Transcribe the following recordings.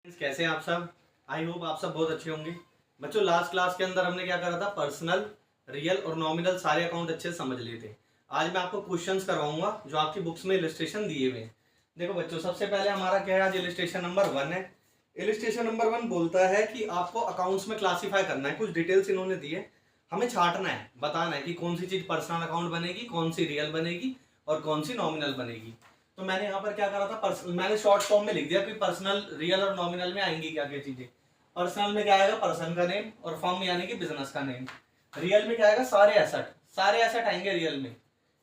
कैसे हैं आप सब। आई होप आप सब बहुत अच्छे होंगे। बच्चों लास्ट क्लास के अंदर हमने क्या करा था, पर्सनल, रियल और नॉमिनल सारे अकाउंट अच्छे से समझ लिए थे। आज मैं आपको क्वेश्चंस करवाऊंगा जो आपकी बुक्स में इलिस्ट्रेशन दिए हुए हैं। देखो बच्चों, सबसे पहले हमारा क्या है, आज इलिस्ट्रेशन नंबर 1 है। इलिस्ट्रेशन नंबर 1 बोलता है कि आपको अकाउंट्स में क्लासीफाई करना है। कुछ डिटेल्स इन्होंने दी है, हमें छांटना है, बताना है कि कौन सी चीज पर्सनल अकाउंट बनेगी, कौन सी रियल बनेगी और कौन सी नॉमिनल बनेगी। तो मैंने यहाँ पर क्या करा था, मैंने शॉर्ट फॉर्म में लिख दिया कि पर्सनल, रियल और नॉमिनल में आएंगी क्या क्या चीजें। पर्सनल में क्या आएगा, पर्सन का नेम और फर्म यानी कि बिजनेस का नेम। रियल में क्या आएगा, सारे एसेट आएंगे रियल में,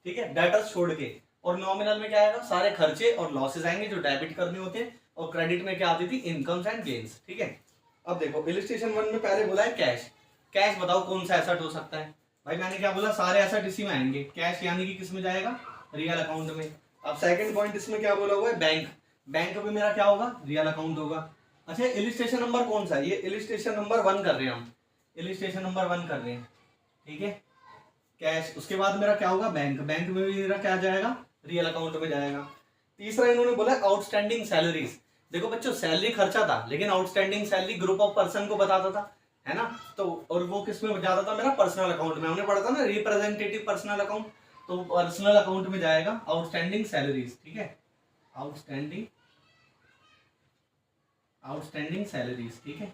ठीक है, डेटर्स छोड़ के। और नॉमिनल में क्या आएगा, सारे खर्चे और लॉसेज आएंगे जो डेबिट करने होते हैं। और क्रेडिट में क्या आती थी, इनकम्स एंड गेन्स, ठीक है। अब देखो इलिस्ट्रेशन 1 में पहले बोला है कैश। कैश बताओ कौन सा एसेट हो सकता है। भाई मैंने क्या बोला, सारे एसेट इसी में आएंगे। कैश यानी कि किस में जाएगा, रियल अकाउंट में। अब सेकंड पॉइंट इसमें क्या बोला हुआ है, बैंक। बैंक भी मेरा क्या होगा, रियल अकाउंट होगा। अच्छा इलिस्ट्रेशन नंबर कौन सा है, ये इलिस्ट्रेशन नंबर 1 कर रहे हैं हम। इलिस्ट्रेशन नंबर 1 कर रहे हैं, ठीक है। कैश, उसके बाद मेरा क्या होगा, बैंक। बैंक में भी मेरा क्या जाएगा, रियल अकाउंट में जाएगा। तीसरा इन्होंने बोला आउटस्टैंडिंग सैलरीज। देखो बच्चों, सैलरी खर्चा था लेकिन outstanding salary group of person को बताता था, है ना। तो और वो किस में जाता था, मेरा पर्सनल अकाउंट में। हमने पढ़ा था ना रिप्रेजेंटेटिव पर्सनल अकाउंट, तो पर्सनल अकाउंट में जाएगा आउटस्टैंडिंग सैलरीज, ठीक है। आउटस्टैंडिंग सैलरीज, ठीक है।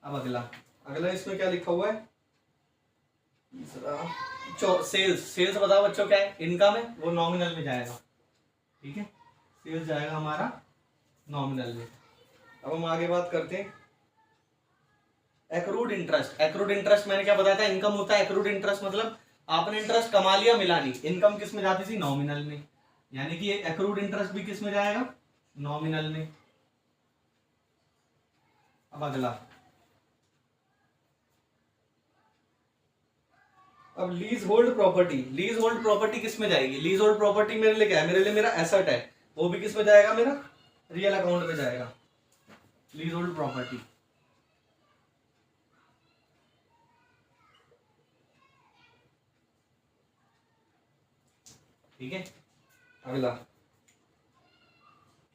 अब अगला अगला इसमें क्या लिखा हुआ है, सेल्स। सेल्स बताओ बच्चों क्या है, इनकम है, वो नॉमिनल में जाएगा, ठीक है। सेल्स जाएगा हमारा नॉमिनल में। अब हम आगे बात करते हैं एक्रूड इंटरेस्ट। एक्रूड इंटरेस्ट मैंने क्या बताया था, इनकम होता है। एक्रूड इंटरेस्ट मतलब आपने इंटरेस्ट कमा लिया, मिला नहीं। इनकम किस में जाती थी, नॉमिनल में। यानी कि एक्रूड इंटरेस्ट भी किस में जाएगा, नॉमिनल में। अब अगला, अब lease hold property. Lease hold property किस में जाएगी, लीज होल्ड प्रॉपर्टी मेरे लिए क्या है, मेरे लिए मेरा एसेट है, वो भी किस में जाएगा, मेरा रियल अकाउंट में जाएगा, लीज होल्ड प्रॉपर्टी, ठीक है। अगला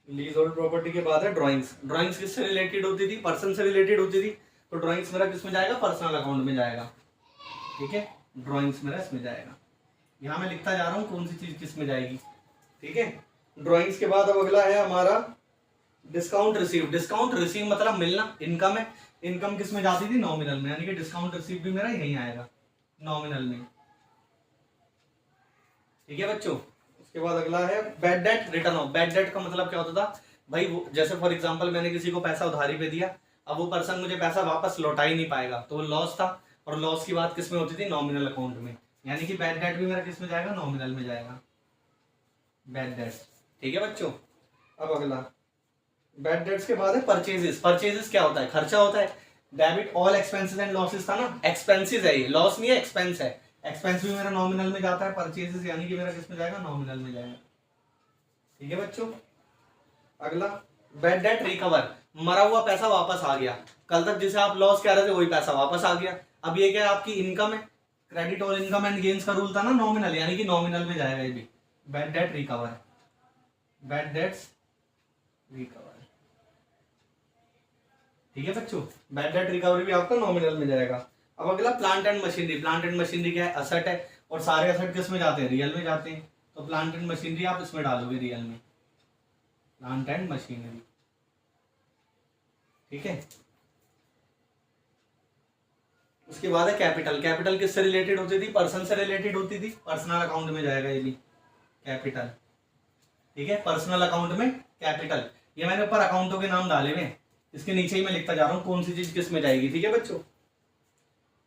लीज होल्ड प्रॉपर्टी के बाद है ड्राइंग्स। ड्राइंग्स किससे रिलेटेड होती थी, पर्सन से रिलेटेड होती थी। तो ड्राइंग्स मेरा किस में जाएगा, पर्सनल अकाउंट में जाएगा, ठीक है। ड्राइंग्स मेरा इसमें जाएगा। यहां मैं लिखता जा रहा हूं कौन सी चीज किस में जाएगी, ठीक है। ड्राइंग्स के बाद अब अगला है हमारा डिस्काउंट रिसीव। डिस्काउंट रिसीव मतलब मिलना, इनकम है। इनकम किस में जाती थी, नॉमिनल में। यानी कि डिस्काउंट रिसीव भी मेरा यही आएगा, नॉमिनल में, ठीक है बच्चों। उसके बाद अगला है bad debt return of. Bad debt का मतलब क्या होता था भाई, वो जैसे फॉर एग्जांपल मैंने किसी को पैसा उधारी पे दिया, अब वो पर्सन मुझे पैसा वापस लौटा ही नहीं पाएगा, तो वो लॉस था। और लॉस की बात किस में होती थी, नॉमिनल अकाउंट में। यानी कि बैड डेट भी मेरा किस में जाएगा, नॉमिनल में जाएगा, बैड डेट, ठीक है बच्चों। अब अगला बैड डेट्स के बाद है परचेजेस। परचेजेस क्या होता है, खर्चा होता है। Debit all expenses and losses था ना, एक्सपेंसेस है ये, लॉस नहीं है, एक्सपेंस है। एक्सपेंस भी मेरा नॉमिनल में जाता है। परचेजेस यानी कि मेरा किस में जाएगा, नॉमिनल में जाएगा, ठीक है बच्चों। अगला बैड डेट रिकवर। मरा हुआ पैसा वापस आ गया, कल तक जिसे आप लॉस कह रहे थे वही पैसा वापस आ गया। अब ये क्या है, आपकी इनकम है। क्रेडिट और इनकम एंड गेन्स का रूल था ना, नॉमिनल, यानी कि नॉमिनल में जाएगा ये भी। Bad debt recover, bad debts recover, ठीक है बच्चों। बैड डेट रिकवरी भी आपका नॉमिनल में जाएगा। अब अगला plant and machinery. Plant and machinery क्या है, असेट है। और सारे असेट किस में जाते हैं, रियल में जाते हैं। तो प्लांट एंड मशीनरी आप इसमें डालोगे, रियल में, प्लांट एंड मशीनरी, ठीक है। उसके बाद है कैपिटल। कैपिटल किससे रिलेटेड होती थी, पर्सन से रिलेटेड होती थी। पर्सनल अकाउंट में जाएगा ये भी, कैपिटल, ठीक है। पर्सनल अकाउंट में कैपिटल। ये मैंने ऊपर अकाउंटों के नाम डाले हुए, इसके नीचे ही मैं लिखता जा रहा हूं कौन सी चीज किस में जाएगी, ठीक है बच्चों।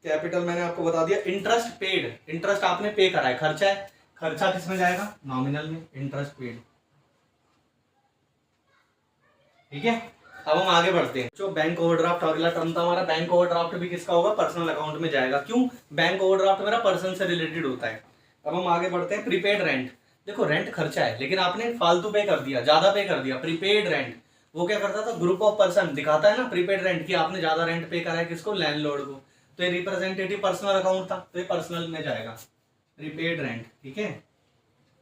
कैपिटल मैंने आपको बता दिया। इंटरेस्ट पेड, इंटरेस्ट आपने पे करा है, खर्चा है, खर्चा किस में जाएगा, नॉमिनल में, इंटरेस्ट पेड, ठीक है। अब हम आगे बढ़ते हैं। जो बैंक ओवरड्राफ्ट अगला टर्म था हमारा, बैंक ओवरड्राफ्ट भी किसका होगा, पर्सनल अकाउंट में जाएगा। क्यों, बैंक ओवरड्राफ्ट मेरा पर्सन से रिलेटेड होता है। अब हम आगे बढ़ते हैं, प्रीपेड रेंट। देखो रेंट खर्चा है लेकिन आपने फालतू पे कर दिया, ज्यादा पे कर दिया। प्रीपेड रेंट वो क्या करता था, ग्रुप ऑफ पर्सन दिखाता है ना, प्रीपेड रेंट की आपने ज्यादा रेंट पे करा है, किसको, लैंडलॉर्ड को। तो ये रिप्रेजेंटेटिव पर्सनल अकाउंट था, तो ये पर्सनल में जाएगा, प्रीपेड रेंट, ठीक है,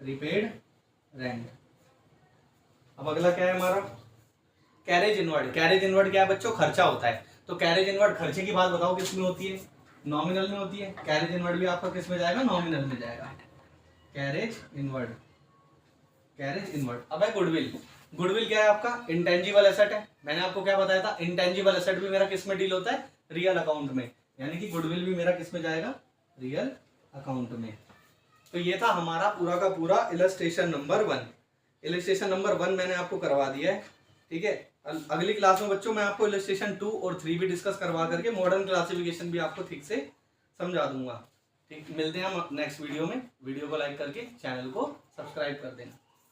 प्रीपेड रेंट। अब अगला क्या है हमारा, कैरेज इनवर्ड, कैरेज इनवर्ड क्या है बच्चों, खर्चा होता है। तो कैरेज इनवर्ड खर्चे की बात बताओ किस में होती है, नॉमिनल में होती है। कैरेज इनवर्ड भी आपका किस में जाएगा, नॉमिनल में जाएगा। Carriage inward, carriage inward. अब है गुडविल, गुडविल क्या है आपका, इंटेंजिबल एसेट है। मैंने आपको क्या बताया था, इंटेंजिबल एसेट भी मेरा किस में डील होता है, रियल अकाउंट में, यानी कि गुडविल भी मेरा किस में जाएगा, रियल अकाउंट में। तो ये था हमारा पूरा का पूरा इलस्ट्रेशन नंबर 1। इलस्ट्रेशन नंबर 1 मैंने आपको करवा दिया है, ठीक है। अगली क्लास में बच्चों मैं आपको इलस्ट्रेशन 2 और 3 भी डिस्कस करवा करके मॉडर्न क्लासिफिकेशन भी आपको ठीक से समझा दूंगा। ठीक, मिलते हैं हम नेक्स्ट वीडियो में। वीडियो को लाइक करके चैनल को सब्सक्राइब कर देना।